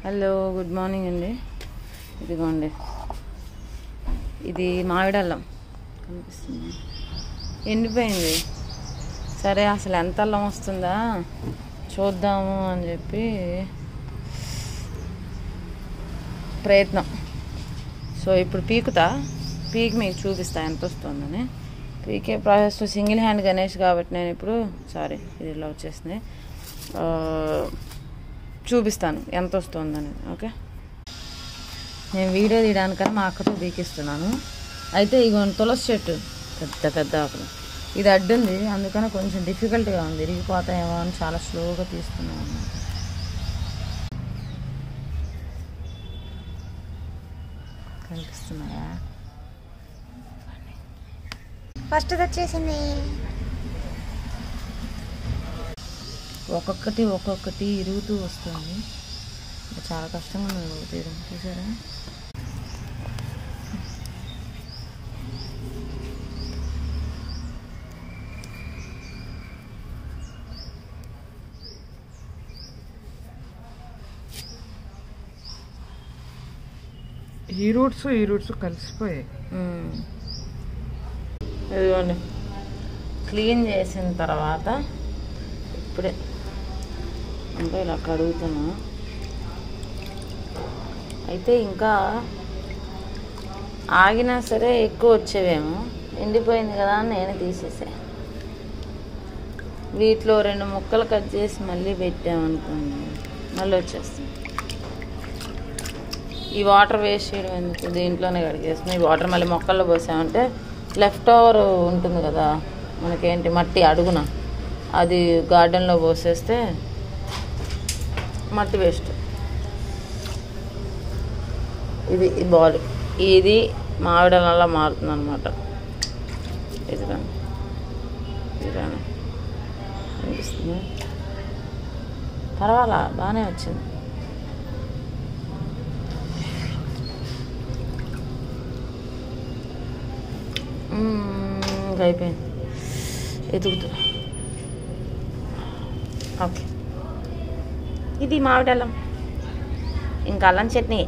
Hello, good morning అండి. ఇదిగోండి, ఇది మామిడల్లం కనిపిస్తుంది, ఎండిపోయింది. సరే, అసలు ఎంత అల్లం వస్తుందా చూద్దాము అని చెప్పి ప్రయత్నం. సో ఇప్పుడు పీకి మీకు చూపిస్తా ఎంత వస్తుందని. పీకే ప్రాసెస్లో సింగిల్ హ్యాండ్ గణేష్ కాబట్టి నేను ఇప్పుడు ఇది ఇలా వచ్చేసింది, చూపిస్తాను ఎంత వస్తుందని. ఓకే, నేను వీడియో తీయడానికన్నా మా అక్కతో పీకిస్తున్నాను. అయితే ఇగోండి తులసి చెట్టు పెద్ద ఆకులు, ఇది అడ్డుంది, అందుకని కొంచెం డిఫికల్ట్గా ఉంది, ఇరిగిపోతాయేమో అని చాలా స్లోగా తీస్తున్నాను అన్నమాట. కనిపిస్తున్నాయా? ఫస్ట్ వచ్చేసింది. ఒక్కొక్కటి ఇరుగుతూ వస్తుంది, చాలా కష్టంగా ఉంది తీయడం. చూసారా? ఈ రూట్స్ కలిసిపోయాయి. ఇదిగోండి, క్లీన్ చేసిన తర్వాత ఇప్పుడే ఇంకా ఇలా కడుగుతున్నా. అయితే ఇంకా ఆగినా సరే ఎక్కువ వచ్చేవేమో, ఎండిపోయింది కదా అని నేను తీసేసా. వీటిలో 2 ముక్కలు కట్ చేసి మళ్ళీ పెట్టామనుకోండి, మళ్ళీ వచ్చేస్తుంది. ఈ వాటర్ వేస్ట్ చేయడం ఎందుకు, దీంట్లోనే కడిగేస్తున్నాం. ఈ వాటర్ మళ్ళీ మొక్కల్లో పోసామంటే లెఫ్ట్ ఓవర్ ఉంటుంది కదా మనకేంటి, మట్టి అడుగున, అది గార్డెన్లో పోసేస్తే మట్టి వేస్ట్. ఇది బాల్, ఇది మామిడల్లా మారుతుంది అనమాట. ఇది అనిపిస్తుంది, పర్వాలా బాగానే వచ్చింది. అయిపోయింది, ఎదుగుతుంది. ఓకే, ఇది మామిడల్లం, ఇంకా అల్లం చట్నీ.